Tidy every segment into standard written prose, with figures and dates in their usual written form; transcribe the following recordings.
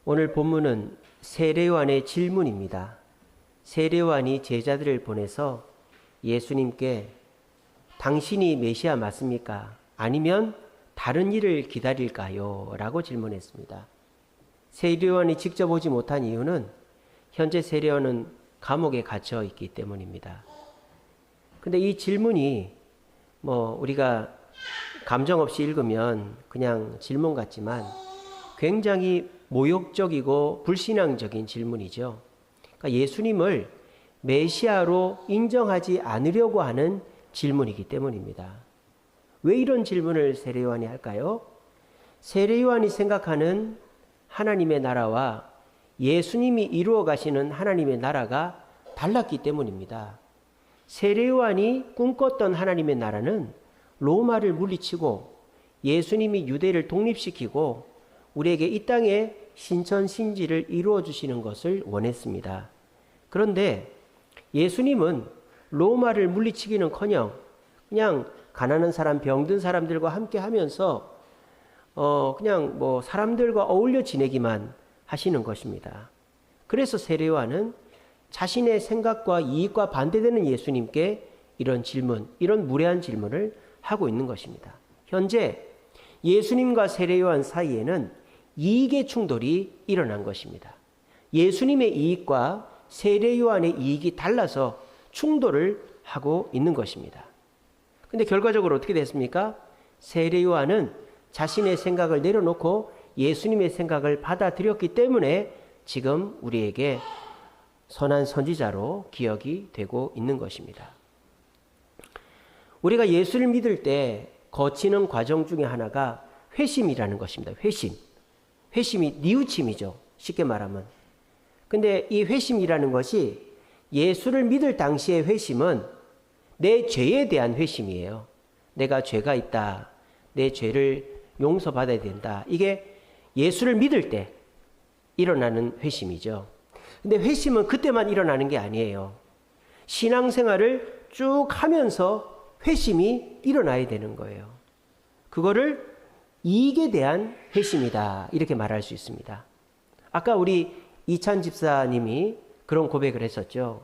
오늘 본문은 세례요한의 질문입니다. 세례요한이 제자들을 보내서 예수님께 당신이 메시아 맞습니까? 아니면 다른 일을 기다릴까요? 라고 질문했습니다. 세례요한이 직접 오지 못한 이유는 현재 세례요한은 감옥에 갇혀 있기 때문입니다. 근데 이 질문이 우리가 감정 없이 읽으면 그냥 질문 같지만 굉장히 모욕적이고 불신앙적인 질문이죠. 그러니까 예수님을 메시아로 인정하지 않으려고 하는 질문이기 때문입니다. 왜 이런 질문을 세례요한이 할까요? 세례요한이 생각하는 하나님의 나라와 예수님이 이루어 가시는 하나님의 나라가 달랐기 때문입니다. 세례요한이 꿈꿨던 하나님의 나라는 로마를 물리치고 예수님이 유대를 독립시키고 우리에게 이 땅에 신천신지를 이루어 주시는 것을 원했습니다. 그런데 예수님은 로마를 물리치기는커녕 그냥 가난한 사람, 병든 사람들과 함께 하면서 그냥 사람들과 어울려 지내기만 하시는 것입니다. 그래서 세례요한은 자신의 생각과 이익과 반대되는 예수님께 이런 질문, 이런 무례한 질문을 하고 있는 것입니다. 현재 예수님과 세례요한 사이에는 이익의 충돌이 일어난 것입니다. 예수님의 이익과 세례요한의 이익이 달라서 충돌을 하고 있는 것입니다. 근데 결과적으로 어떻게 됐습니까? 세례요한은 자신의 생각을 내려놓고 예수님의 생각을 받아들였기 때문에 지금 우리에게 선한 선지자로 기억이 되고 있는 것입니다. 우리가 예수를 믿을 때 거치는 과정 중에 하나가 회심이라는 것입니다. 회심이 뉘우침이죠. 쉽게 말하면. 근데 이 회심이라는 것이 예수를 믿을 당시의 회심은 내 죄에 대한 회심이에요. 내가 죄가 있다. 내 죄를 용서받아야 된다. 이게 예수를 믿을 때 일어나는 회심이죠. 근데 회심은 그때만 일어나는 게 아니에요. 신앙생활을 쭉 하면서 회심이 일어나야 되는 거예요. 그거를 이익에 대한 회심이다. 이렇게 말할 수 있습니다. 아까 우리 이찬 집사님이 그런 고백을 했었죠.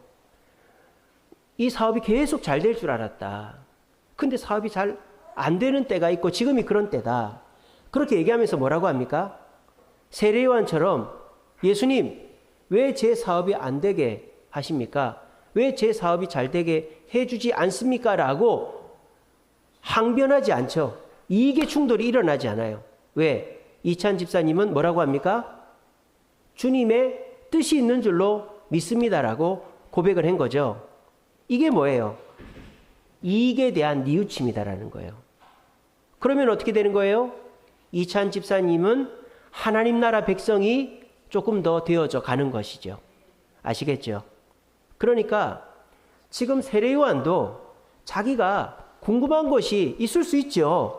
이 사업이 계속 잘 될 줄 알았다. 근데 사업이 잘 안 되는 때가 있고 지금이 그런 때다. 그렇게 얘기하면서 뭐라고 합니까? 세례요한처럼 예수님, 왜 제 사업이 안 되게 하십니까? 왜 제 사업이 잘 되게 해주지 않습니까? 라고 항변하지 않죠. 이익의 충돌이 일어나지 않아요. 왜? 이찬 집사님은 뭐라고 합니까? 주님의 뜻이 있는 줄로 믿습니다라고 고백을 한 거죠. 이게 뭐예요? 이익에 대한 뉘우침이다라는 거예요. 그러면 어떻게 되는 거예요? 이찬 집사님은 하나님 나라 백성이 조금 더 되어져 가는 것이죠. 아시겠죠? 그러니까 지금 세례요한도 자기가 궁금한 것이 있을 수 있죠.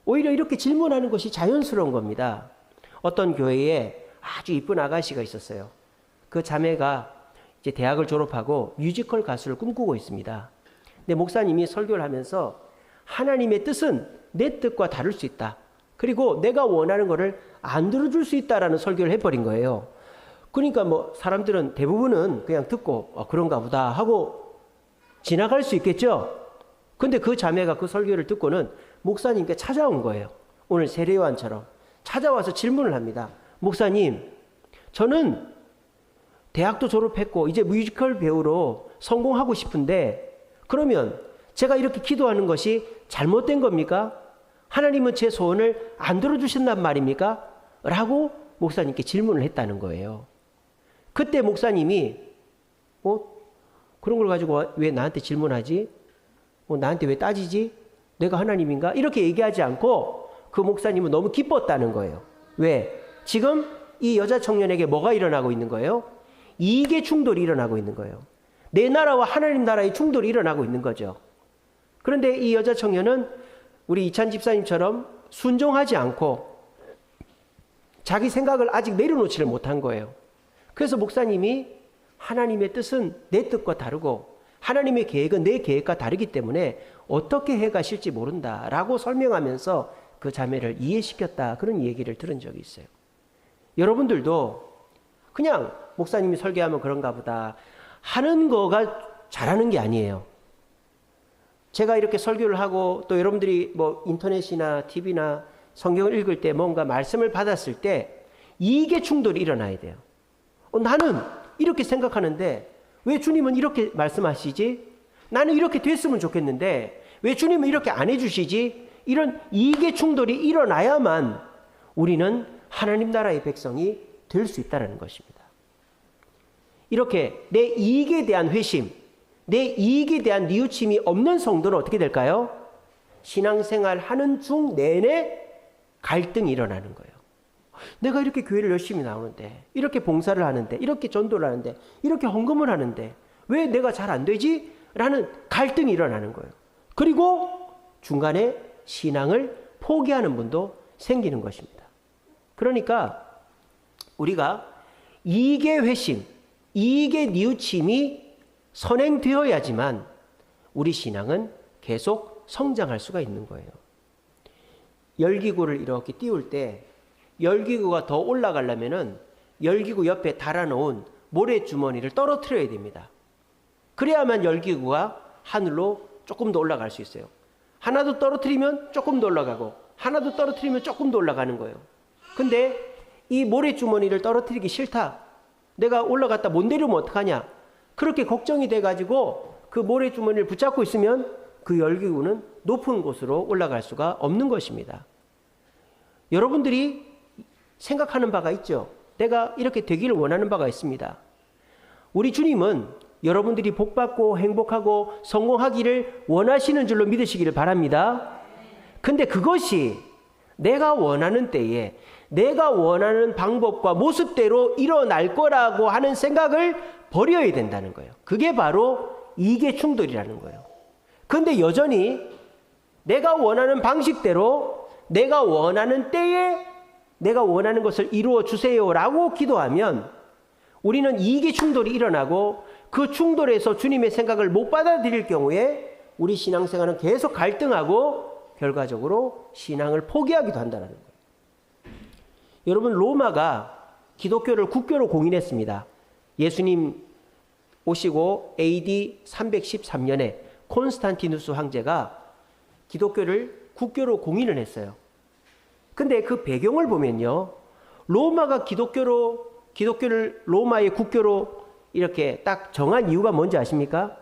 오히려 이렇게 질문하는 것이 자연스러운 겁니다. 어떤 교회에 아주 이쁜 아가씨가 있었어요. 그 자매가 이제 대학을 졸업하고 뮤지컬 가수를 꿈꾸고 있습니다. 근데 목사님이 설교를 하면서 하나님의 뜻은 내 뜻과 다를 수 있다. 그리고 내가 원하는 것을 안 들어줄 수 있다라는 설교를 해버린 거예요. 그러니까 사람들은 대부분은 그냥 듣고 그런가 보다 하고 지나갈 수 있겠죠. 근데 그 자매가 그 설교를 듣고는 목사님께 찾아온 거예요. 오늘 세례요한처럼 찾아와서 질문을 합니다. 목사님, 저는 대학도 졸업했고 이제 뮤지컬 배우로 성공하고 싶은데 그러면 제가 이렇게 기도하는 것이 잘못된 겁니까? 하나님은 제 소원을 안 들어주신단 말입니까? 라고 목사님께 질문을 했다는 거예요. 그때 목사님이 그런 걸 가지고 왜 나한테 질문하지? 나한테 왜 따지지? 내가 하나님인가? 이렇게 얘기하지 않고 그 목사님은 너무 기뻤다는 거예요. 왜? 지금 이 여자 청년에게 뭐가 일어나고 있는 거예요? 이익의 충돌이 일어나고 있는 거예요. 내 나라와 하나님 나라의 충돌이 일어나고 있는 거죠. 그런데 이 여자 청년은 우리 이찬 집사님처럼 순종하지 않고 자기 생각을 아직 내려놓지를 못한 거예요. 그래서 목사님이 하나님의 뜻은 내 뜻과 다르고 하나님의 계획은 내 계획과 다르기 때문에 어떻게 해가실지 모른다라고 설명하면서 그 자매를 이해시켰다. 그런 얘기를 들은 적이 있어요. 여러분들도 그냥 목사님이 설교하면 그런가 보다 하는 거가 잘하는 게 아니에요. 제가 이렇게 설교를 하고 또 여러분들이 뭐 인터넷이나 TV나 성경을 읽을 때 뭔가 말씀을 받았을 때 이게 충돌이 일어나야 돼요. 나는 이렇게 생각하는데 왜 주님은 이렇게 말씀하시지? 나는 이렇게 됐으면 좋겠는데 왜 주님은 이렇게 안 해주시지? 이런 이게 충돌이 일어나야만 우리는 하나님 나라의 백성이 될 수 있다는 것입니다. 이렇게 내 이익에 대한 회심, 내 이익에 대한 뉘우침이 없는 성도는 어떻게 될까요? 신앙생활 하는 중 내내 갈등이 일어나는 거예요. 내가 이렇게 교회를 열심히 나오는데, 이렇게 봉사를 하는데, 이렇게 전도를 하는데, 이렇게 헌금을 하는데 왜 내가 잘 안 되지? 라는 갈등이 일어나는 거예요. 그리고 중간에 신앙을 포기하는 분도 생기는 것입니다. 그러니까 우리가 이익의 회심, 이익의 뉘우침이 선행되어야지만 우리 신앙은 계속 성장할 수가 있는 거예요. 열기구를 이렇게 띄울 때 열기구가 더 올라가려면은 열기구 옆에 달아놓은 모래주머니를 떨어뜨려야 됩니다. 그래야만 열기구가 하늘로 조금 더 올라갈 수 있어요. 하나도 떨어뜨리면 조금 더 올라가고 하나도 떨어뜨리면 조금 더 올라가는 거예요. 근데 이 모래주머니를 떨어뜨리기 싫다. 내가 올라갔다 못 내려오면 어떡하냐. 그렇게 걱정이 돼가지고 그 모래주머니를 붙잡고 있으면 그 열기구는 높은 곳으로 올라갈 수가 없는 것입니다. 여러분들이 생각하는 바가 있죠. 내가 이렇게 되기를 원하는 바가 있습니다. 우리 주님은 여러분들이 복받고 행복하고 성공하기를 원하시는 줄로 믿으시기를 바랍니다. 근데 그것이 내가 원하는 때에 내가 원하는 방법과 모습대로 일어날 거라고 하는 생각을 버려야 된다는 거예요. 그게 바로 이익의 충돌이라는 거예요. 근데 여전히 내가 원하는 방식대로 내가 원하는 때에 내가 원하는 것을 이루어 주세요라고 기도하면 우리는 이익의 충돌이 일어나고 그 충돌에서 주님의 생각을 못 받아들일 경우에 우리 신앙생활은 계속 갈등하고 결과적으로 신앙을 포기하기도 한다는 거예요. 여러분, 로마가 기독교를 국교로 공인했습니다. 예수님 오시고 AD 313년에 콘스탄티누스 황제가 기독교를 국교로 공인을 했어요. 근데 그 배경을 보면요, 로마가 기독교를 로마의 국교로 이렇게 딱 정한 이유가 뭔지 아십니까?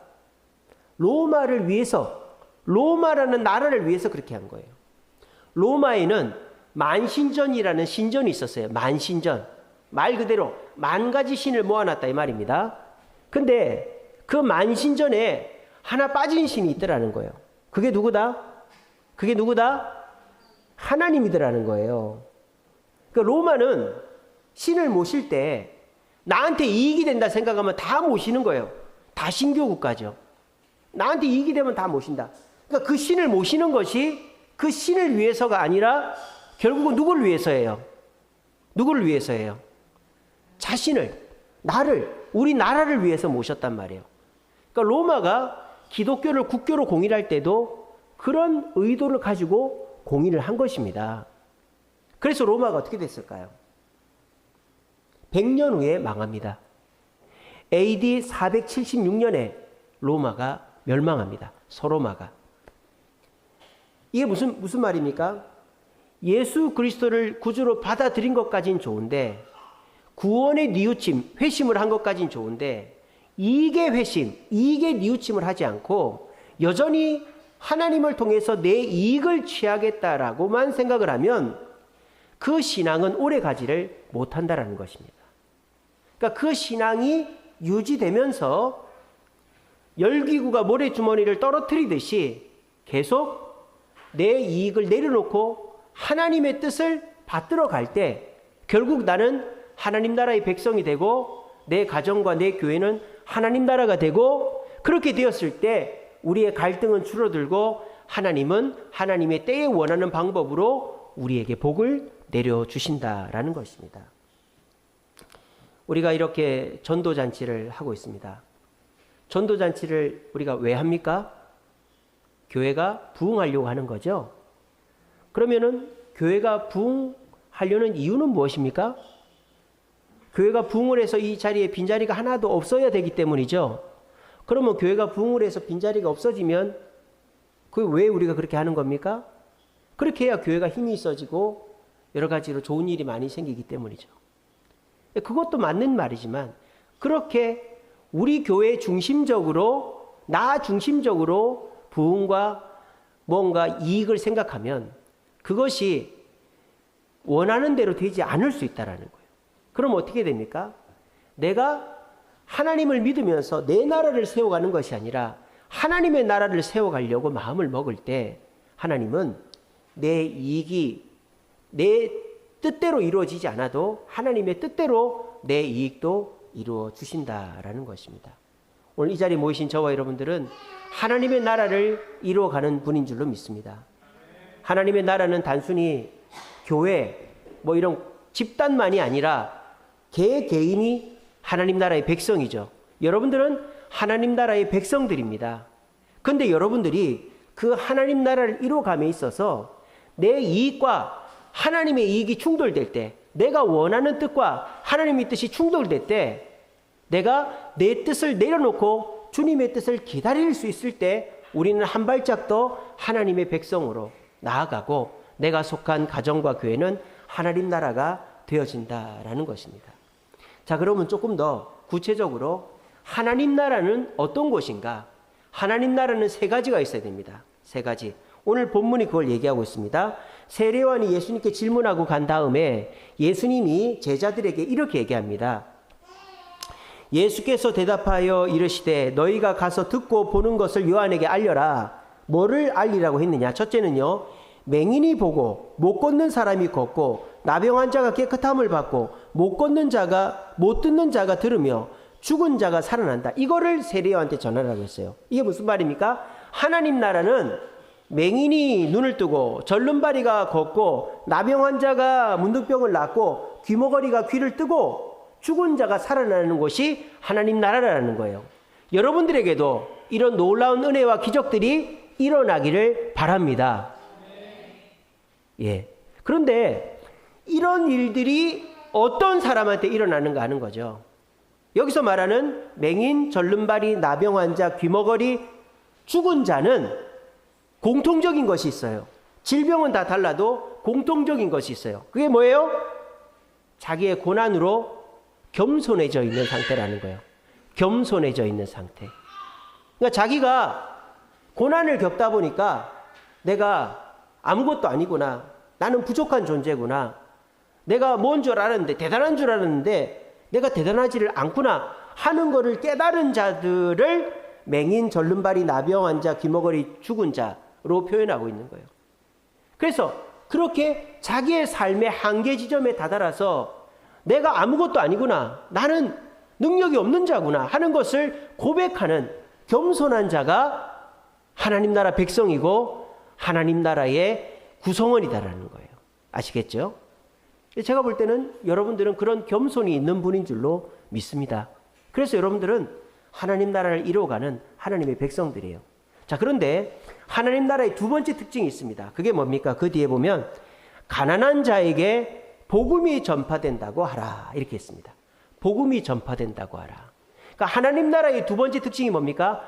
로마를 위해서, 로마라는 나라를 위해서 그렇게 한 거예요. 로마에는 만신전이라는 신전이 있었어요. 만신전. 말 그대로 만 가지 신을 모아놨다 이 말입니다. 근데 그 만신전에 하나 빠진 신이 있더라는 거예요. 그게 누구다? 그게 누구다? 하나님이더라는 거예요. 그러니까 로마는 신을 모실 때 나한테 이익이 된다 생각하면 다 모시는 거예요. 다 신교 국가죠. 나한테 이익이 되면 다 모신다. 그러니까 그 신을 모시는 것이 그 신을 위해서가 아니라 결국은 누구를 위해서예요? 누구를 위해서예요? 자신을, 나를, 우리 나라를 위해서 모셨단 말이에요. 그러니까 로마가 기독교를 국교로 공인할 때도 그런 의도를 가지고 공인을 한 것입니다. 그래서 로마가 어떻게 됐을까요? 100년 후에 망합니다. AD 476년에 로마가 멸망합니다. 서로마가. 이게 무슨 말입니까? 예수 그리스도를 구주로 받아들인 것까지는 좋은데 구원의 뉘우침, 회심을 한 것까지는 좋은데 이익의 회심, 이익의 뉘우침을 하지 않고 여전히 하나님을 통해서 내 이익을 취하겠다라고만 생각을 하면 그 신앙은 오래 가지를 못한다라는 것입니다. 그러니까 그 신앙이 유지되면서 열기구가 모래주머니를 떨어뜨리듯이 계속 내 이익을 내려놓고 하나님의 뜻을 받들어 갈 때 결국 나는 하나님 나라의 백성이 되고 내 가정과 내 교회는 하나님 나라가 되고 그렇게 되었을 때 우리의 갈등은 줄어들고 하나님은 하나님의 때에 원하는 방법으로 우리에게 복을 내려주신다라는 것입니다. 우리가 이렇게 전도잔치를 하고 있습니다. 전도잔치를 우리가 왜 합니까? 교회가 부흥하려고 하는 거죠. 그러면은 교회가 부흥하려는 이유는 무엇입니까? 교회가 부흥을 해서 이 자리에 빈자리가 하나도 없어야 되기 때문이죠. 그러면 교회가 부흥을 해서 빈자리가 없어지면 그 왜 우리가 그렇게 하는 겁니까? 그렇게 해야 교회가 힘이 있어지고 여러 가지로 좋은 일이 많이 생기기 때문이죠. 그것도 맞는 말이지만 그렇게 우리 교회 중심적으로 나 중심적으로 부흥과 뭔가 이익을 생각하면 그것이 원하는 대로 되지 않을 수 있다는 거예요. 그럼 어떻게 됩니까? 내가 하나님을 믿으면서 내 나라를 세워가는 것이 아니라 하나님의 나라를 세워가려고 마음을 먹을 때 하나님은 내 이익이 내 뜻대로 이루어지지 않아도 하나님의 뜻대로 내 이익도 이루어 주신다라는 것입니다. 오늘 이 자리에 모이신 저와 여러분들은 하나님의 나라를 이루어가는 분인 줄로 믿습니다. 하나님의 나라는 단순히 교회 뭐 이런 집단만이 아니라 개인이 하나님 나라의 백성이죠. 여러분들은 하나님 나라의 백성들입니다. 그런데 여러분들이 그 하나님 나라를 이루어감에 있어서 내 이익과 하나님의 이익이 충돌될 때, 내가 원하는 뜻과 하나님의 뜻이 충돌될 때, 내가 내 뜻을 내려놓고 주님의 뜻을 기다릴 수 있을 때 우리는 한 발짝 더 하나님의 백성으로 나아가고 내가 속한 가정과 교회는 하나님 나라가 되어진다라는 것입니다. 자, 그러면 조금 더 구체적으로 하나님 나라는 어떤 곳인가? 하나님 나라는 세 가지가 있어야 됩니다. 세 가지. 오늘 본문이 그걸 얘기하고 있습니다. 세례요한이 예수님께 질문하고 간 다음에 예수님이 제자들에게 이렇게 얘기합니다. 예수께서 대답하여 이르시되 너희가 가서 듣고 보는 것을 요한에게 알려라. 뭐를 알리라고 했느냐? 첫째는요, 맹인이 보고 못 걷는 사람이 걷고 나병 환자가 깨끗함을 받고 못 듣는 자가 들으며 죽은 자가 살아난다. 이거를 세례요한테 전하라고 했어요. 이게 무슨 말입니까? 하나님 나라는 맹인이 눈을 뜨고 절름발이가 걷고 나병 환자가 문둥병을 낫고 귀머거리가 귀를 뜨고 죽은 자가 살아나는 곳이 하나님 나라라는 거예요. 여러분들에게도 이런 놀라운 은혜와 기적들이 일어나기를 바랍니다. 예. 그런데 이런 일들이 어떤 사람한테 일어나는가 하는 거죠. 여기서 말하는 맹인, 절름발이, 나병 환자, 귀머거리, 죽은 자는 공통적인 것이 있어요. 질병은 다 달라도 공통적인 것이 있어요. 그게 뭐예요? 자기의 고난으로 겸손해져 있는 상태라는 거예요. 겸손해져 있는 상태. 그러니까 자기가 고난을 겪다 보니까 내가 아무것도 아니구나. 나는 부족한 존재구나. 내가 뭔 줄 알았는데, 대단한 줄 알았는데 내가 대단하지를 않구나 하는 것을 깨달은 자들을 맹인, 절름발이, 나병 환자, 귀머거리, 죽은 자로 표현하고 있는 거예요. 그래서 그렇게 자기의 삶의 한계 지점에 다다라서 내가 아무것도 아니구나, 나는 능력이 없는 자구나 하는 것을 고백하는 겸손한 자가 하나님 나라 백성이고 하나님 나라의 구성원이다라는 거예요. 아시겠죠? 제가 볼 때는 여러분들은 그런 겸손이 있는 분인 줄로 믿습니다. 그래서 여러분들은 하나님 나라를 이루어가는 하나님의 백성들이에요. 자, 그런데 하나님 나라의 두 번째 특징이 있습니다. 그게 뭡니까? 그 뒤에 보면 가난한 자에게 복음이 전파된다고 하라 이렇게 했습니다. 복음이 전파된다고 하라. 그러니까 하나님 나라의 두 번째 특징이 뭡니까?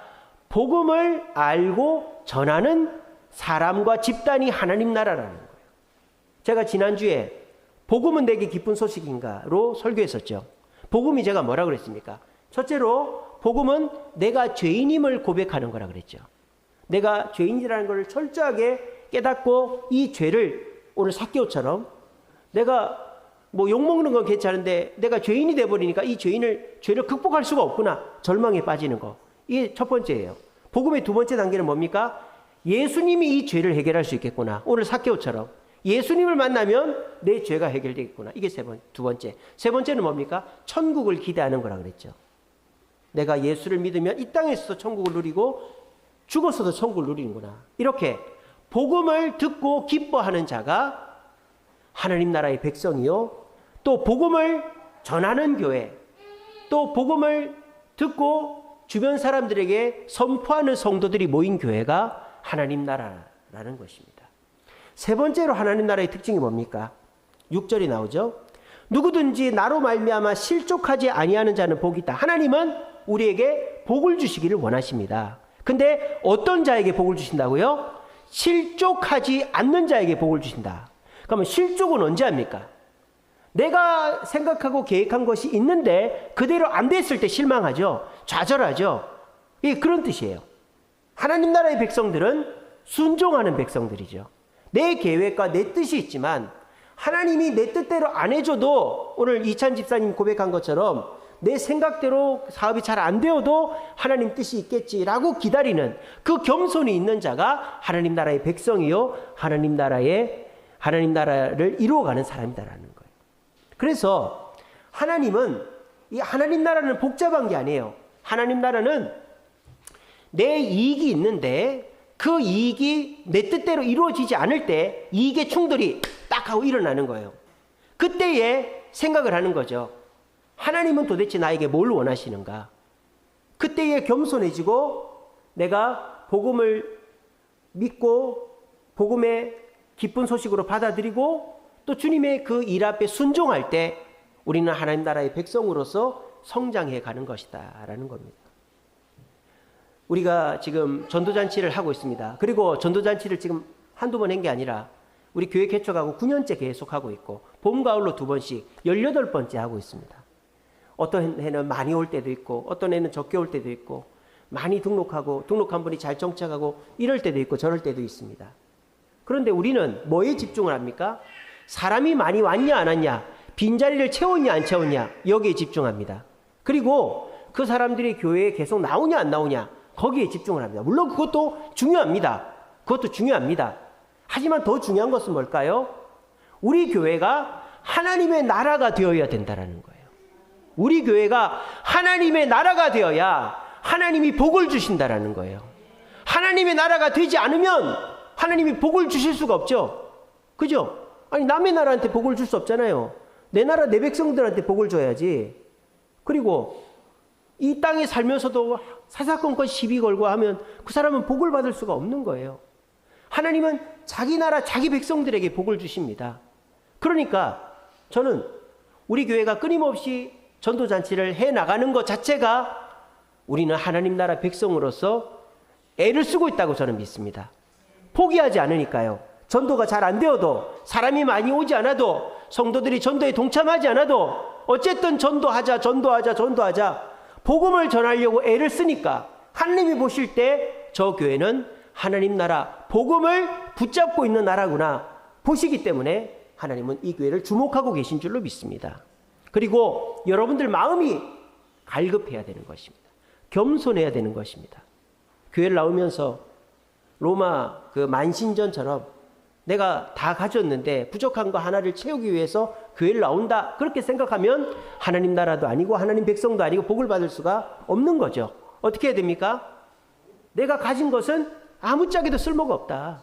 복음을 알고 전하는 사람과 집단이 하나님 나라라는 거예요. 제가 지난주에 복음은 내게 기쁜 소식인가로 설교했었죠. 복음이 제가 뭐라고 그랬습니까? 첫째로 복음은 내가 죄인임을 고백하는 거라 그랬죠. 내가 죄인이라는 것을 철저하게 깨닫고 이 죄를 오늘 삭개오처럼 내가 뭐 욕먹는 건 괜찮은데 내가 죄인이 돼버리니까 이 죄를 극복할 수가 없구나. 절망에 빠지는 거. 이게 첫 번째예요. 복음의 두 번째 단계는 뭡니까? 예수님이 이 죄를 해결할 수 있겠구나. 오늘 삭개오처럼. 예수님을 만나면 내 죄가 해결되겠구나. 이게 두 번째. 세 번째는 뭡니까? 천국을 기대하는 거라 그랬죠. 내가 예수를 믿으면 이 땅에서도 천국을 누리고 죽어서도 천국을 누리는구나. 이렇게 복음을 듣고 기뻐하는 자가 하나님 나라의 백성이요. 또 복음을 전하는 교회, 또 복음을 듣고 주변 사람들에게 선포하는 성도들이 모인 교회가 하나님 나라라는 것입니다. 세 번째로 하나님 나라의 특징이 뭡니까? 6절이 나오죠. 누구든지 나로 말미암아 실족하지 아니하는 자는 복이 있다. 하나님은 우리에게 복을 주시기를 원하십니다. 근데 어떤 자에게 복을 주신다고요? 실족하지 않는 자에게 복을 주신다. 그러면 실족은 언제 합니까? 내가 생각하고 계획한 것이 있는데 그대로 안 됐을 때 실망하죠. 좌절하죠. 이게 그런 뜻이에요. 하나님 나라의 백성들은 순종하는 백성들이죠. 내 계획과 내 뜻이 있지만 하나님이 내 뜻대로 안 해줘도, 오늘 이찬 집사님 고백한 것처럼 내 생각대로 사업이 잘 안 되어도 하나님 뜻이 있겠지라고 기다리는 그 겸손이 있는 자가 하나님 나라의 백성이요, 하나님 나라를 이루어가는 사람이다라는 거예요. 그래서 하나님은, 이 하나님 나라는 복잡한 게 아니에요. 하나님 나라는 내 이익이 있는데 그 이익이 내 뜻대로 이루어지지 않을 때 이익의 충돌이 딱 하고 일어나는 거예요. 그때에 생각을 하는 거죠. 하나님은 도대체 나에게 뭘 원하시는가? 그때에 겸손해지고 내가 복음을 믿고 복음의 기쁜 소식으로 받아들이고 또 주님의 그 일 앞에 순종할 때 우리는 하나님 나라의 백성으로서 성장해 가는 것이다 라는 겁니다. 우리가 지금 전도잔치를 하고 있습니다. 그리고 전도잔치를 지금 한두 번 한 게 아니라 우리 교회 개척하고 9년째 계속하고 있고 봄, 가을로 2번씩 18번째 하고 있습니다. 어떤 해는 많이 올 때도 있고 어떤 해는 적게 올 때도 있고 많이 등록하고 등록한 분이 잘 정착하고 이럴 때도 있고 저럴 때도 있습니다. 그런데 우리는 뭐에 집중을 합니까? 사람이 많이 왔냐 안 왔냐, 빈자리를 채웠냐 안 채웠냐, 여기에 집중합니다. 그리고 그 사람들이 교회에 계속 나오냐 안 나오냐, 거기에 집중을 합니다. 물론 그것도 중요합니다. 그것도 중요합니다. 하지만 더 중요한 것은 뭘까요? 우리 교회가 하나님의 나라가 되어야 된다는 거예요. 우리 교회가 하나님의 나라가 되어야 하나님이 복을 주신다는 거예요. 하나님의 나라가 되지 않으면 하나님이 복을 주실 수가 없죠. 그죠? 아니, 남의 나라한테 복을 줄 수 없잖아요. 내 나라 내 백성들한테 복을 줘야지. 그리고 이 땅에 살면서도 사사건건 시비 걸고 하면 그 사람은 복을 받을 수가 없는 거예요. 하나님은 자기 나라 자기 백성들에게 복을 주십니다. 그러니까 저는 우리 교회가 끊임없이 전도잔치를 해나가는 것 자체가 우리는 하나님 나라 백성으로서 애를 쓰고 있다고 저는 믿습니다. 포기하지 않으니까요. 전도가 잘 안 되어도, 사람이 많이 오지 않아도, 성도들이 전도에 동참하지 않아도 어쨌든 전도하자. 복음을 전하려고 애를 쓰니까 하나님이 보실 때 저 교회는 하나님 나라 복음을 붙잡고 있는 나라구나 보시기 때문에 하나님은 이 교회를 주목하고 계신 줄로 믿습니다. 그리고 여러분들 마음이 갈급해야 되는 것입니다. 겸손해야 되는 것입니다. 교회를 나오면서 로마 그 만신전처럼 내가 다 가졌는데 부족한 거 하나를 채우기 위해서 교회를 나온다, 그렇게 생각하면 하나님 나라도 아니고 하나님 백성도 아니고 복을 받을 수가 없는 거죠. 어떻게 해야 됩니까? 내가 가진 것은 아무짝에도 쓸모가 없다.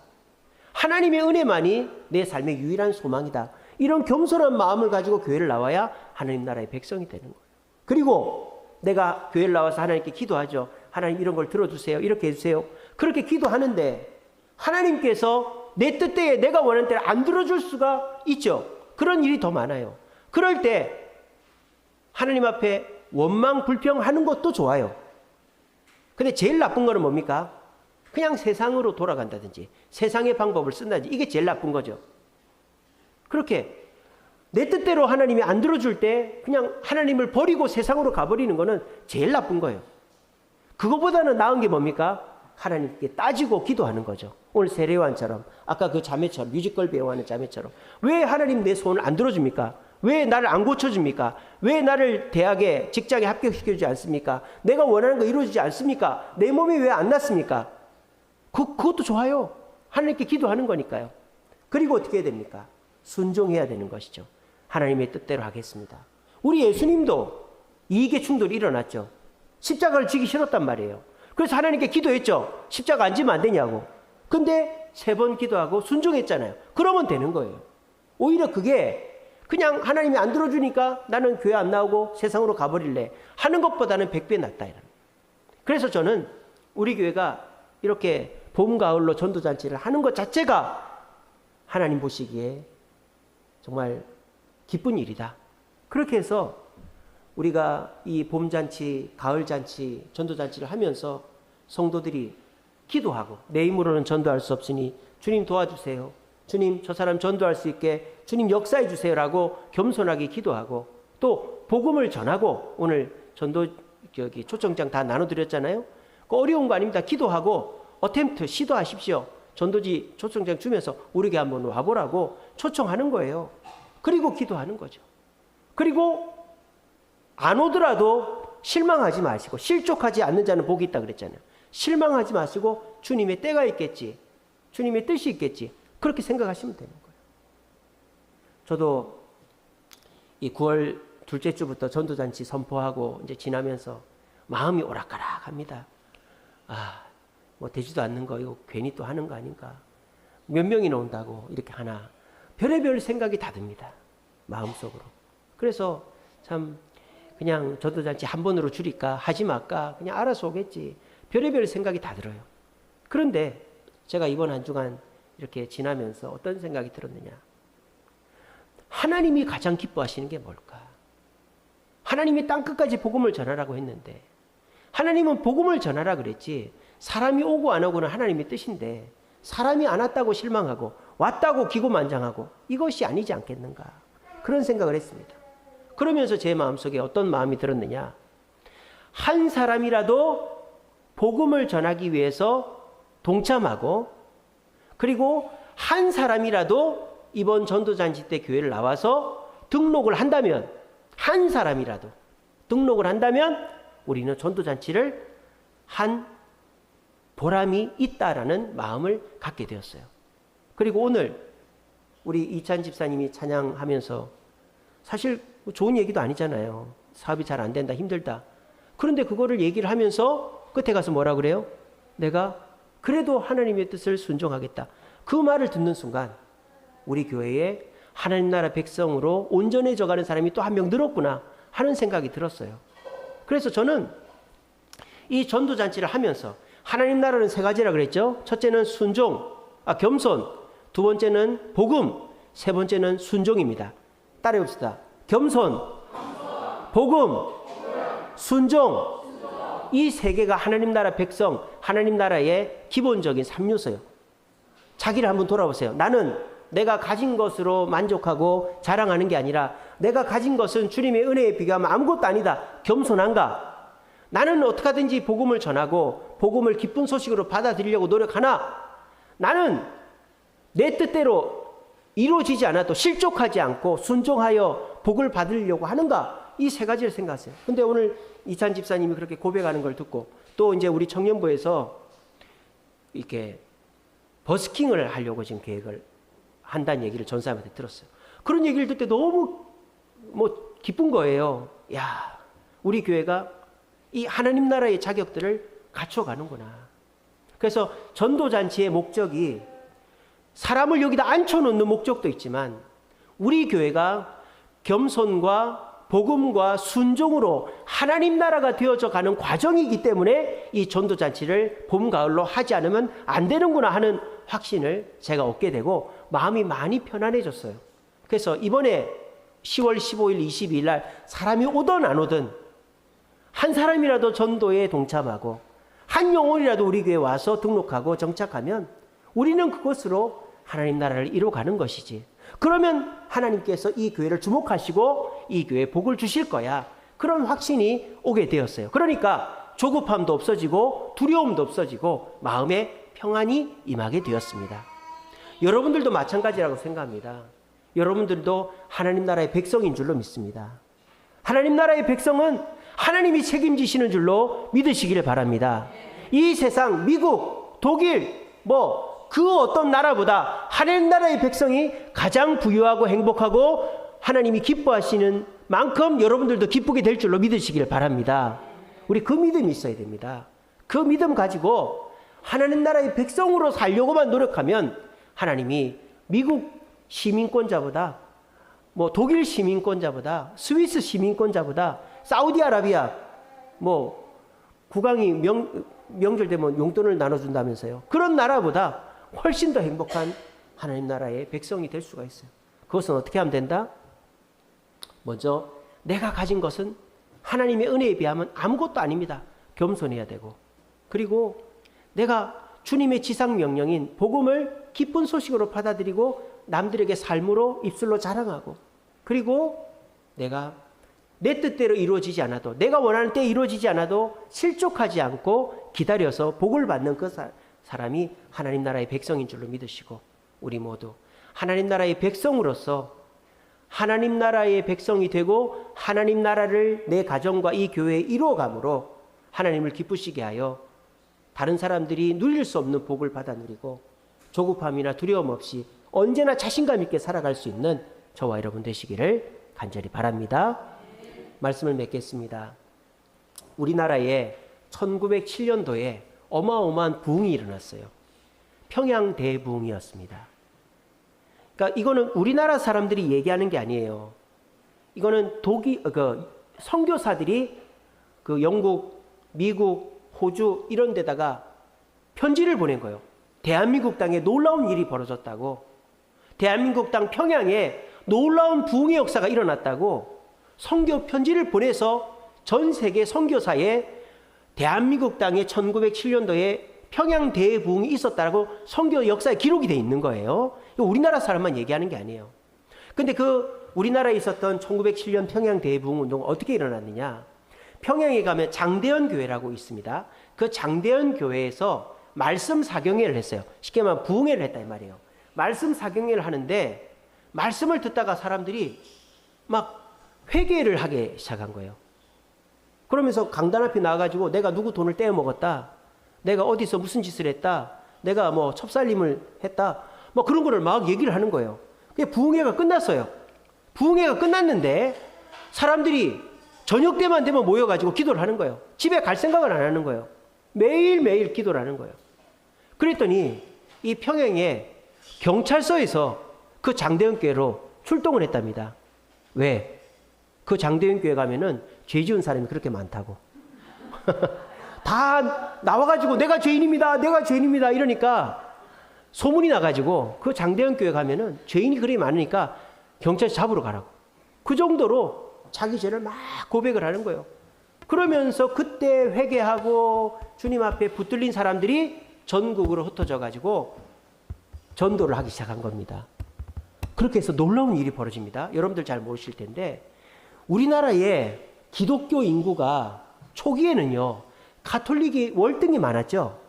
하나님의 은혜만이 내 삶의 유일한 소망이다. 이런 겸손한 마음을 가지고 교회를 나와야 하나님 나라의 백성이 되는 거예요. 그리고 내가 교회를 나와서 하나님께 기도하죠. 하나님 이런 걸 들어주세요. 이렇게 해주세요. 그렇게 기도하는데 하나님께서 내 뜻대에 내가 원하는 때를 안 들어줄 수가 있죠. 그런 일이 더 많아요. 그럴 때 하나님 앞에 원망 불평하는 것도 좋아요. 근데 제일 나쁜 거는 뭡니까? 그냥 세상으로 돌아간다든지 세상의 방법을 쓴다든지, 이게 제일 나쁜 거죠. 그렇게 내 뜻대로 하나님이 안 들어줄 때 그냥 하나님을 버리고 세상으로 가버리는 거는 제일 나쁜 거예요. 그거보다는 나은 게 뭡니까? 하나님께 따지고 기도하는 거죠. 오늘 세례요한처럼, 아까 그 자매처럼, 뮤지컬 배우하는 자매처럼, 왜 하나님 내 소원을 안 들어줍니까? 왜 나를 안 고쳐줍니까? 왜 나를 대학에, 직장에 합격시켜주지 않습니까? 내가 원하는 거 이루어지지 않습니까? 내 몸이 왜 안 낫습니까? 그것도 좋아요. 하나님께 기도하는 거니까요. 그리고 어떻게 해야 됩니까? 순종해야 되는 것이죠. 하나님의 뜻대로 하겠습니다. 우리 예수님도 이익의 충돌이 일어났죠. 십자가를 지기 싫었단 말이에요. 그래서 하나님께 기도했죠. 십자가 안 지면 안 되냐고. 근데 3번 기도하고 순종했잖아요. 그러면 되는 거예요. 오히려 그게 그냥 하나님이 안 들어주니까 나는 교회 안 나오고 세상으로 가버릴래 하는 것보다는 100배 낫다. 그래서 저는 우리 교회가 이렇게 봄, 가을로 전도잔치를 하는 것 자체가 하나님 보시기에 정말 기쁜 일이다. 그렇게 해서 우리가 이 봄잔치, 가을잔치, 전도잔치를 하면서 성도들이 기도하고 내 힘으로는 전도할 수 없으니 주님 도와주세요. 주님 저 사람 전도할 수 있게 주님 역사해 주세요라고 겸손하게 기도하고 또 복음을 전하고 오늘 전도 초청장 다 나눠드렸잖아요. 그 어려운 거 아닙니다. 기도하고 어템트 시도하십시오. 전도지 초청장 주면서 우리에게 한번 와보라고 초청하는 거예요. 그리고 기도하는 거죠. 그리고 안 오더라도 실망하지 마시고 실족하지 않는 자는 복이 있다 그랬잖아요. 실망하지 마시고 주님의 때가 있겠지. 주님의 뜻이 있겠지. 그렇게 생각하시면 되는 거예요. 저도 이 9월 둘째 주부터 전도잔치 선포하고 이제 지나면서 마음이 오락가락합니다. 뭐 되지도 않는 거 이거 괜히 또 하는 거 아닌가. 몇 명이나 온다고 이렇게 하나. 별의별 생각이 다 듭니다. 마음속으로. 그래서 참 그냥 전도잔치 한 번으로 줄일까 하지 말까 그냥 알아서 오겠지. 별의별 생각이 다 들어요. 그런데 제가 이번 한 주간 이렇게 지나면서 어떤 생각이 들었느냐. 하나님이 가장 기뻐하시는 게 뭘까? 하나님이 땅끝까지 복음을 전하라고 했는데 하나님은 복음을 전하라 그랬지 사람이 오고 안 오고는 하나님의 뜻인데 사람이 안 왔다고 실망하고 왔다고 기고만장하고 이것이 아니지 않겠는가 그런 생각을 했습니다. 그러면서 제 마음속에 어떤 마음이 들었느냐. 한 사람이라도 복음을 전하기 위해서 동참하고 그리고 한 사람이라도 이번 전도잔치 때 교회를 나와서 등록을 한다면 한 사람이라도 등록을 한다면 우리는 전도잔치를 한 보람이 있다라는 마음을 갖게 되었어요. 그리고 오늘 우리 이찬 집사님이 찬양하면서 사실 좋은 얘기도 아니잖아요. 사업이 잘 안 된다, 힘들다. 그런데 그거를 얘기를 하면서 끝에 가서 뭐라 그래요? 내가 그래도 하나님의 뜻을 순종하겠다. 그 말을 듣는 순간 우리 교회에 하나님 나라 백성으로 온전해져 가는 사람이 또 한 명 늘었구나 하는 생각이 들었어요. 그래서 저는 이 전도잔치를 하면서 하나님 나라는 세 가지라 그랬죠. 첫째는 겸손, 두 번째는 복음, 세 번째는 순종입니다. 따라해봅시다. 겸손, 복음, 순종. 이 세 개가 하나님 나라 백성, 하나님 나라의 기본적인 3요소예요. 자기를 한번 돌아보세요. 나는 내가 가진 것으로 만족하고 자랑하는 게 아니라 내가 가진 것은 주님의 은혜에 비교하면 아무것도 아니다. 겸손한가? 나는 어떻게 하든지 복음을 전하고 복음을 기쁜 소식으로 받아들이려고 노력하나 나는 내 뜻대로 이루어지지 않아도 실족하지 않고 순종하여 복을 받으려고 하는가? 이 세 가지를 생각하세요. 근데 오늘 이찬 집사님이 그렇게 고백하는 걸 듣고 또 이제 우리 청년부에서 이렇게 버스킹을 하려고 지금 계획을 한다는 얘기를 전사님한테 들었어요. 그런 얘기를 듣을 때 너무 기쁜 거예요. 야, 우리 교회가 이 하나님 나라의 자격들을 갖춰가는구나. 그래서 전도잔치의 목적이 사람을 여기다 앉혀놓는 목적도 있지만 우리 교회가 겸손과 복음과 순종으로 하나님 나라가 되어져 가는 과정이기 때문에 이 전도잔치를 봄, 가을로 하지 않으면 안 되는구나 하는 확신을 제가 얻게 되고 마음이 많이 편안해졌어요. 그래서 이번에 10월 15일, 22일 날 사람이 오든 안 오든 한 사람이라도 전도에 동참하고 한 영혼이라도 우리 교회에 와서 등록하고 정착하면 우리는 그것으로 하나님 나라를 이루어가는 것이지. 그러면 하나님께서 이 교회를 주목하시고 이 교회에 복을 주실 거야. 그런 확신이 오게 되었어요. 그러니까 조급함도 없어지고 두려움도 없어지고 마음에 평안이 임하게 되었습니다. 여러분들도 마찬가지라고 생각합니다. 여러분들도 하나님 나라의 백성인 줄로 믿습니다. 하나님 나라의 백성은 하나님이 책임지시는 줄로 믿으시기를 바랍니다. 이 세상 미국, 독일, 그 어떤 나라보다 하나님 나라의 백성이 가장 부유하고 행복하고 하나님이 기뻐하시는 만큼 여러분들도 기쁘게 될 줄로 믿으시기를 바랍니다. 우리 그 믿음이 있어야 됩니다. 그 믿음 가지고 하나님 나라의 백성으로 살려고만 노력하면 하나님이 미국 시민권자보다 독일 시민권자보다 스위스 시민권자보다 사우디아라비아 국왕이 명절 되면 용돈을 나눠준다면서요. 그런 나라보다 훨씬 더 행복한 하나님 나라의 백성이 될 수가 있어요. 그것은 어떻게 하면 된다? 먼저 내가 가진 것은 하나님의 은혜에 비하면 아무것도 아닙니다. 겸손해야 되고, 그리고 내가 주님의 지상 명령인 복음을 기쁜 소식으로 받아들이고 남들에게 삶으로 입술로 자랑하고, 그리고 내가 내 뜻대로 이루어지지 않아도, 내가 원하는 때에 이루어지지 않아도 실족하지 않고 기다려서 복을 받는 그 사람이 하나님 나라의 백성인 줄로 믿으시고, 우리 모두 하나님 나라의 백성으로서 하나님 나라의 백성이 되고 하나님 나라를 내 가정과 이 교회에 이루어감으로 하나님을 기쁘시게 하여 다른 사람들이 누릴 수 없는 복을 받아 누리고 조급함이나 두려움 없이 언제나 자신감 있게 살아갈 수 있는 저와 여러분 되시기를 간절히 바랍니다. 말씀을 맺겠습니다. 우리나라에 1907년도에 어마어마한 부흥이 일어났어요. 평양 대부흥이었습니다. 그러니까 이거는 우리나라 사람들이 얘기하는 게 아니에요. 이거는 선교사들이 영국, 미국, 호주 이런 데다가 편지를 보낸 거예요. 대한민국 땅에 놀라운 일이 벌어졌다고, 대한민국 땅 평양에 놀라운 부흥의 역사가 일어났다고 선교 편지를 보내서 전 세계 선교사에 대한민국 땅에 1907년도에 평양 대부흥이 있었다라고 선교 역사에 기록이 돼 있는 거예요. 우리나라 사람만 얘기하는 게 아니에요. 근데 우리나라에 있었던 1907년 평양 대부흥 운동은 어떻게 일어났느냐? 평양에 가면 장대현 교회라고 있습니다. 그 장대현 교회에서 말씀 사경회를 했어요. 쉽게 말하면 부흥회를 했다 이 말이에요. 말씀 사경회를 하는데 말씀을 듣다가 사람들이 막 회개를 하기 시작한 거예요. 그러면서 강단 앞에 나와가지고 내가 누구 돈을 떼어 먹었다, 내가 어디서 무슨 짓을 했다, 내가 뭐 첩살림을 했다, 뭐 그런 거를 막 얘기를 하는 거예요. 그게 부흥회가 끝났어요. 부흥회가 끝났는데 사람들이 저녁 때만 되면 모여가지고 기도를 하는 거예요. 집에 갈 생각을 안 하는 거예요. 매일매일 기도를 하는 거예요. 그랬더니 이 평양에 경찰서에서 그 장대현 교회로 출동을 했답니다. 왜? 그 장대현 교회 가면은 죄 지은 사람이 그렇게 많다고. 다 나와가지고 내가 죄인입니다, 내가 죄인입니다 이러니까 소문이 나가지고 그 장대현 교회 가면은 죄인이 그리 많으니까 경찰서 잡으러 가라고. 그 정도로 자기 죄를 막 고백을 하는 거예요. 그러면서 그때 회개하고 주님 앞에 붙들린 사람들이 전국으로 흩어져 가지고 전도를 하기 시작한 겁니다. 그렇게 해서 놀라운 일이 벌어집니다. 여러분들 잘 모르실 텐데 우리나라에 기독교 인구가 초기에는요 가톨릭이 월등히 많았죠.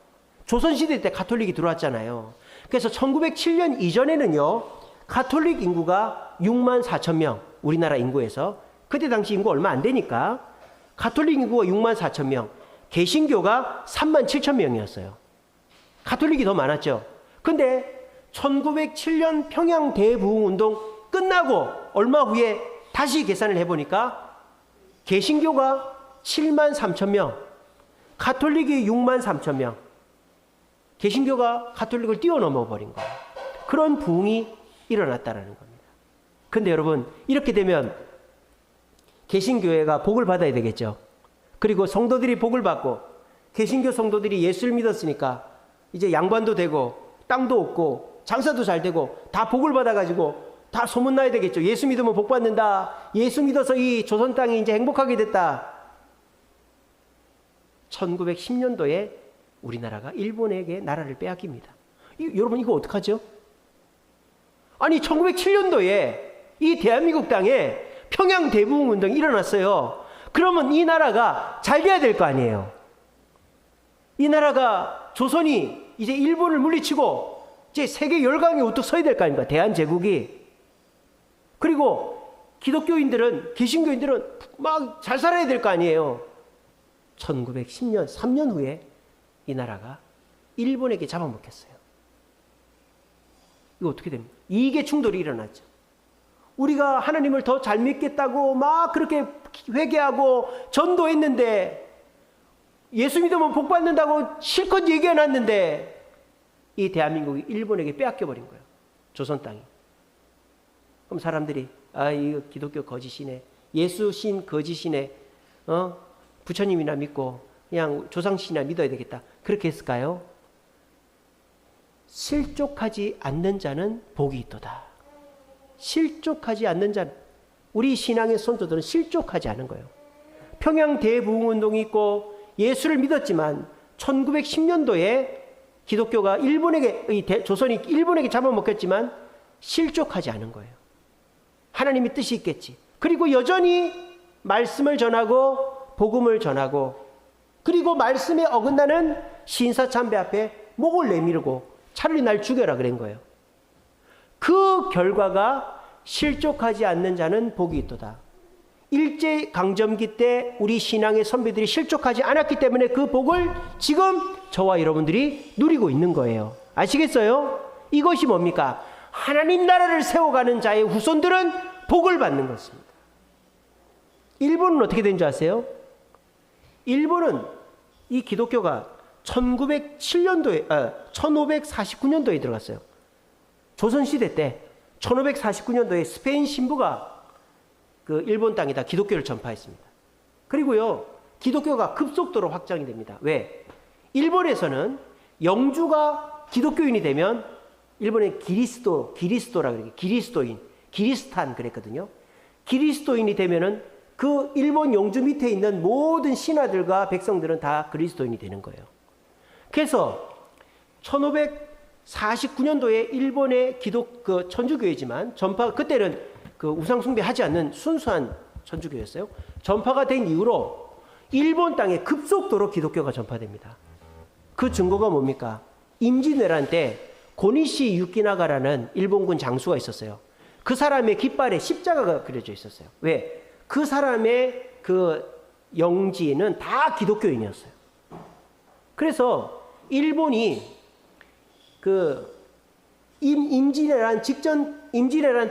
조선시대 때 가톨릭이 들어왔잖아요. 그래서 1907년 이전에는요 가톨릭 인구가 6만 4천 명, 우리나라 인구에서. 그때 당시 인구 얼마 안 되니까 가톨릭 인구가 6만 4천 명, 개신교가 3만 7천 명이었어요. 가톨릭이 더 많았죠. 근데 1907년 평양 대부흥 운동 끝나고 얼마 후에 다시 계산을 해보니까 개신교가 7만 3천 명, 가톨릭이 6만 3천 명, 개신교가 가톨릭을 뛰어넘어 버린 거예요. 그런 부흥이 일어났다는 겁니다. 근데 여러분 이렇게 되면 개신교회가 복을 받아야 되겠죠. 그리고 성도들이 복을 받고 개신교 성도들이 예수를 믿었으니까 이제 양반도 되고 땅도 얻고 장사도 잘 되고 다 복을 받아가지고 다 소문나야 되겠죠. 예수 믿으면 복 받는다. 예수 믿어서 이 조선 땅이 이제 행복하게 됐다. 1910년도에 우리나라가 일본에게 나라를 빼앗깁니다. 여러분 이거 어떡하죠? 아니 1907년도에 이 대한민국 땅에 평양 대부흥 운동이 일어났어요. 그러면 이 나라가 잘 돼야 될 거 아니에요. 이 나라가 조선이 이제 일본을 물리치고 이제 세계 열강에 우뚝 서야 될 거 아닙니까? 대한제국이. 그리고 기독교인들은, 개신교인들은 막 잘 살아야 될 거 아니에요. 1910년 3년 후에 이 나라가 일본에게 잡아먹혔어요. 이거 어떻게 됩니까? 이게 충돌이 일어났죠. 우리가 하나님을 더 잘 믿겠다고 막 그렇게 회개하고 전도했는데, 예수 믿으면 복 받는다고 실컷 얘기해놨는데 이 대한민국이 일본에게 빼앗겨버린 거예요. 조선 땅이. 그럼 사람들이 이거 기독교 거짓이네, 예수 신 거짓이네, 부처님이나 믿고 그냥 조상신이나 믿어야 되겠다, 그렇게 했을까요? 실족하지 않는 자는 복이 있도다. 실족하지 않는 자는, 우리 신앙의 선조들은 실족하지 않은 거예요. 평양 대부흥운동이 있고 예수를 믿었지만 1910년도에 기독교가 조선이 일본에게 잡아먹혔지만 실족하지 않은 거예요. 하나님의 뜻이 있겠지. 그리고 여전히 말씀을 전하고 복음을 전하고, 그리고 말씀에 어긋나는 신사참배 앞에 목을 내밀고 차라리 날 죽여라 그런 거예요. 그 결과가 실족하지 않는 자는 복이 있도다. 일제강점기 때 우리 신앙의 선배들이 실족하지 않았기 때문에 그 복을 지금 저와 여러분들이 누리고 있는 거예요. 아시겠어요? 이것이 뭡니까? 하나님 나라를 세워가는 자의 후손들은 복을 받는 것입니다. 일본은 어떻게 된 줄 아세요? 일본은 이 기독교가 1549년도에 들어갔어요. 조선시대 때 1549년도에 스페인 신부가 그 일본 땅에다 기독교를 전파했습니다. 그리고요, 기독교가 급속도로 확장이 됩니다. 왜? 일본에서는 영주가 기독교인이 되면, 일본의 기리스도라 그래요. 기리스도인, 기리스탄 그랬거든요. 기리스도인이 되면은 그 일본 영주 밑에 있는 모든 신하들과 백성들은 다 그리스도인이 되는 거예요. 그래서 1549년도에 일본의 천주교회지만 그때는 그 우상숭배하지 않는 순수한 천주교였어요. 전파가 된 이후로 일본 땅에 급속도로 기독교가 전파됩니다. 그 증거가 뭡니까? 임진왜란 때 고니시 유키나가라는 일본군 장수가 있었어요. 그 사람의 깃발에 십자가가 그려져 있었어요. 왜? 그 사람의 그 영지는 다 기독교인이었어요. 그래서 일본이 그 임진왜란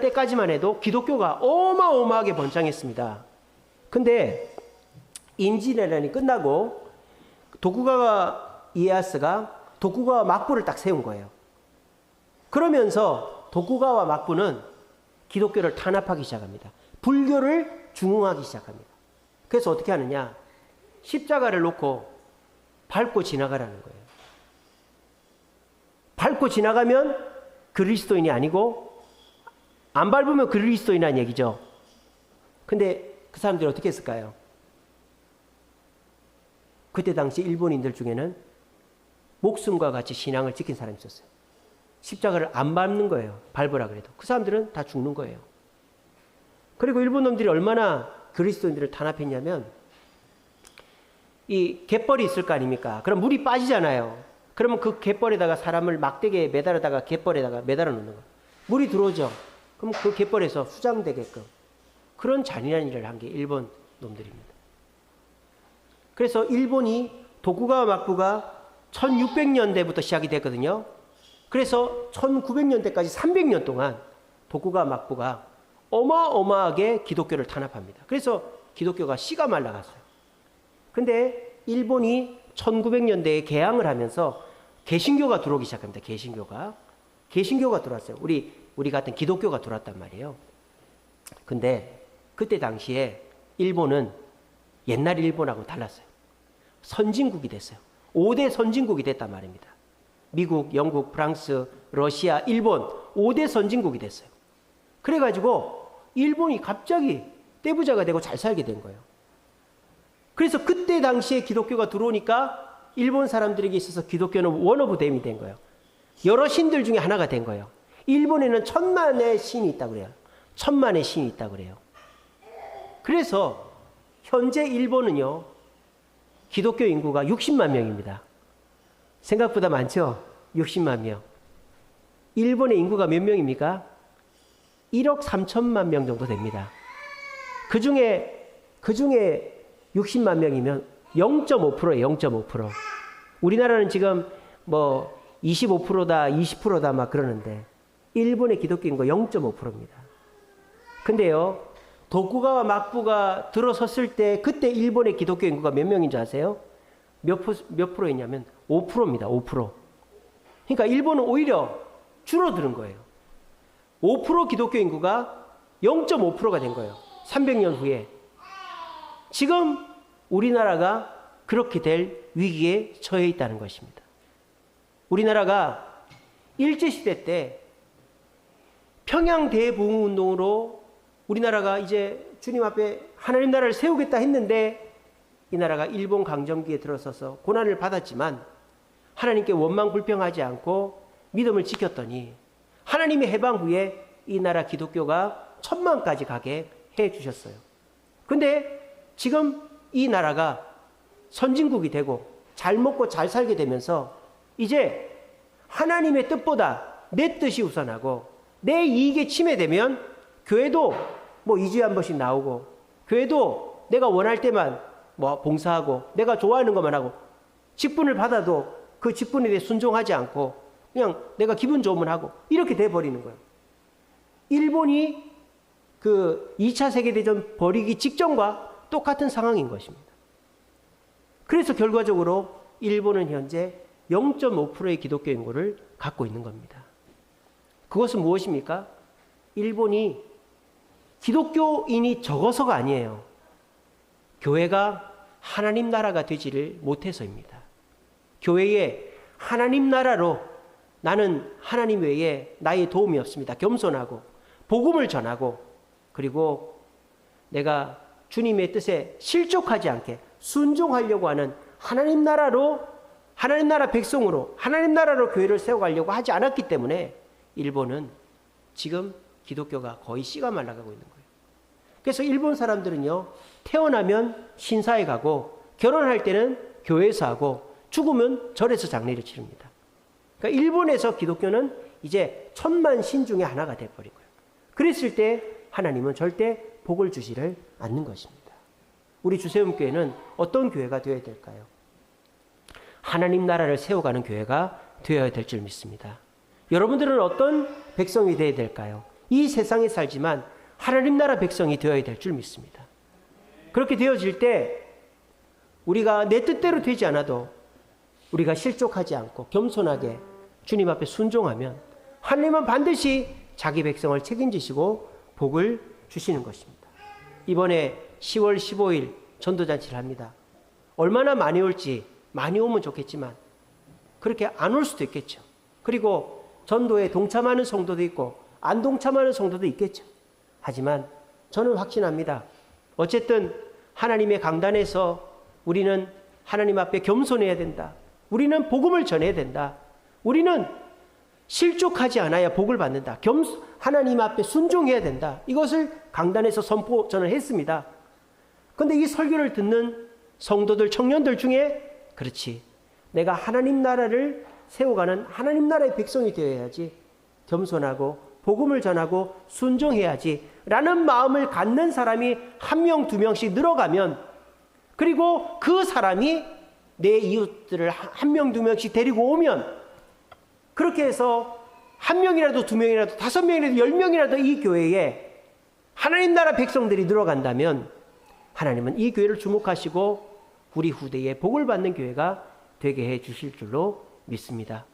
때까지만 해도 기독교가 어마어마하게 번창했습니다. 근데 임진왜란이 끝나고 도쿠가와 이에야스가 도쿠가와 막부를 딱 세운 거예요. 그러면서 도쿠가와 막부는 기독교를 탄압하기 시작합니다. 불교를 중흥하기 시작합니다. 그래서 어떻게 하느냐? 십자가를 놓고 밟고 지나가라는 거예요. 밟고 지나가면 그리스도인이 아니고, 안 밟으면 그리스도인이라는 얘기죠. 근데 그 사람들이 어떻게 했을까요? 그때 당시 일본인들 중에는 목숨과 같이 신앙을 지킨 사람이 있었어요. 십자가를 안 밟는 거예요. 밟으라 그래도. 그 사람들은 다 죽는 거예요. 그리고 일본 놈들이 얼마나 그리스도인들을 탄압했냐면, 이 갯벌이 있을 거 아닙니까? 그럼 물이 빠지잖아요. 그러면 그 갯벌에다가 사람을 막대기에 매달아다가 갯벌에다가 매달아 놓는 거예요. 물이 들어오죠. 그럼 그 갯벌에서 수장되게끔 그런 잔인한 일을 한 게 일본 놈들입니다. 그래서 일본이 도쿠가와 막부가 1600년대부터 시작이 됐거든요. 그래서 1900년대까지 300년 동안 도쿠가와 막부가 어마어마하게 기독교를 탄압합니다. 그래서 기독교가 씨가 말라갔어요. 근데 일본이 1900년대에 개항을 하면서 개신교가 들어오기 시작합니다. 개신교가 들어왔어요. 우리 같은 기독교가 들어왔단 말이에요. 근데 그때 당시에 일본은 옛날 일본하고는 달랐어요. 선진국이 됐어요. 5대 선진국이 됐단 말입니다. 미국, 영국, 프랑스, 러시아, 일본 5대 선진국이 됐어요. 그래가지고 일본이 갑자기 떼부자가 되고 잘 살게 된 거예요. 그래서 그때 당시에 기독교가 들어오니까 일본 사람들에게 있어서 기독교는 원 오브 댐이 된 거예요. 여러 신들 중에 하나가 된 거예요. 일본에는 1000만의 신이 있다고 그래요. 1000만의 신이 있다고 그래요. 그래서 현재 일본은요, 기독교 인구가 60만 명입니다. 생각보다 많죠? 60만 명. 일본의 인구가 몇 명입니까? 1억 3천만 명 정도 됩니다. 그 중에 60만 명이면 0.5%예요. 0.5%. 우리나라는 지금 뭐 25%다, 20%다 막 그러는데 일본의 기독교 인구가 0.5%입니다. 근데요, 도쿠가와 막부가 들어섰을 때 그때 일본의 기독교 인구가 몇 명인 줄 아세요? 몇 프로였냐면 5%입니다. 5%. 그러니까 일본은 오히려 줄어드는 거예요. 5% 기독교 인구가 0.5%가 된 거예요. 300년 후에. 지금 우리나라가 그렇게 될 위기에 처해 있다는 것입니다. 우리나라가 일제시대 때 평양 대부흥운동으로 우리나라가 이제 주님 앞에 하나님 나라를 세우겠다 했는데 이 나라가 일본 강점기에 들어서서 고난을 받았지만 하나님께 원망 불평하지 않고 믿음을 지켰더니 하나님의 해방 후에 이 나라 기독교가 1000만까지 가게 해 주셨어요. 근데 지금 이 나라가 선진국이 되고 잘 먹고 잘 살게 되면서 이제 하나님의 뜻보다 내 뜻이 우선하고 내 이익에 침해되면 교회도 뭐 2주에 한 번씩 나오고 교회도 내가 원할 때만 뭐 봉사하고 내가 좋아하는 것만 하고 직분을 받아도 그 직분에 대해 순종하지 않고 그냥 내가 기분 좋으면 하고 이렇게 돼버리는 거예요. 일본이 그 2차 세계대전 벌이기 직전과 똑같은 상황인 것입니다. 그래서 결과적으로 일본은 현재 0.5%의 기독교 인구를 갖고 있는 겁니다. 그것은 무엇입니까? 일본이 기독교인이 적어서가 아니에요. 교회가 하나님 나라가 되지를 못해서입니다. 교회에 하나님 나라로 나는 하나님 외에 나의 도움이 없습니다. 겸손하고 복음을 전하고 그리고 내가 주님의 뜻에 실족하지 않게 순종하려고 하는 하나님 나라로 하나님 나라 백성으로 하나님 나라로 교회를 세워가려고 하지 않았기 때문에 일본은 지금 기독교가 거의 씨가 말라가고 있는 거예요. 그래서 일본 사람들은요 태어나면 신사에 가고 결혼할 때는 교회에서 하고 죽으면 절에서 장례를 치릅니다. 그러니까 일본에서 기독교는 이제 1000만 신 중에 하나가 돼버린 거예요. 그랬을 때 하나님은 절대 복을 주지를 않는 것입니다. 우리 주세움교회는 어떤 교회가 되어야 될까요? 하나님 나라를 세워가는 교회가 되어야 될 줄 믿습니다. 여러분들은 어떤 백성이 되어야 될까요? 이 세상에 살지만 하나님 나라 백성이 되어야 될 줄 믿습니다. 그렇게 되어질 때 우리가 내 뜻대로 되지 않아도 우리가 실족하지 않고 겸손하게 주님 앞에 순종하면 하나님은 반드시 자기 백성을 책임지시고 복을 주시는 것입니다. 이번에 10월 15일 전도잔치를 합니다. 얼마나 많이 올지 많이 오면 좋겠지만 그렇게 안 올 수도 있겠죠. 그리고 전도에 동참하는 성도도 있고 안 동참하는 성도도 있겠죠. 하지만 저는 확신합니다. 어쨌든 하나님의 강단에서 우리는 하나님 앞에 겸손해야 된다. 우리는 복음을 전해야 된다. 우리는 실족하지 않아야 복을 받는다. 하나님 앞에 순종해야 된다. 이것을 강단에서 선포 저는 했습니다. 그런데 이 설교를 듣는 성도들, 청년들 중에 그렇지. 내가 하나님 나라를 세워가는 하나님 나라의 백성이 되어야지. 겸손하고 복음을 전하고 순종해야지. 라는 마음을 갖는 사람이 1명, 2명씩 늘어가면 그리고 그 사람이 내 이웃들을 1명, 2명씩 데리고 오면 그렇게 해서 1명이라도 2명이라도 5명이라도 10명이라도 이 교회에 하나님 나라 백성들이 늘어간다면 하나님은 이 교회를 주목하시고 우리 후대에 복을 받는 교회가 되게 해 주실 줄로 믿습니다.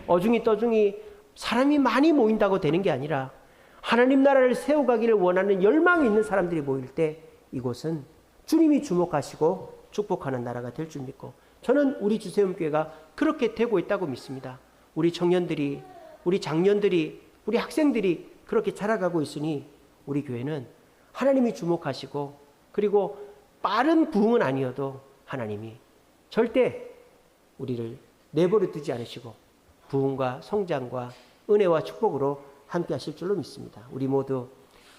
어중이 떠중이 사람이 많이 모인다고 되는 게 아니라 하나님 나라를 세워가기를 원하는 열망이 있는 사람들이 모일 때 이곳은 주님이 주목하시고 축복하는 나라가 될 줄 믿고 저는 우리 주세움교회가 그렇게 되고 있다고 믿습니다. 우리 청년들이, 우리 장년들이, 우리 학생들이 그렇게 자라가고 있으니 우리 교회는 하나님이 주목하시고 그리고 빠른 부흥은 아니어도 하나님이 절대 우리를 내버려 두지 않으시고 부흥과 성장과 은혜와 축복으로 함께 하실 줄로 믿습니다. 우리 모두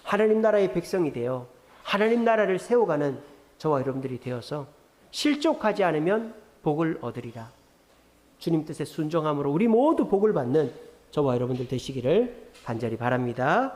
하나님 나라의 백성이 되어 하나님 나라를 세워가는 저와 여러분들이 되어서 실족하지 않으면 복을 얻으리라. 주님 뜻에 순종함으로 우리 모두 복을 받는 저와 여러분들 되시기를 간절히 바랍니다.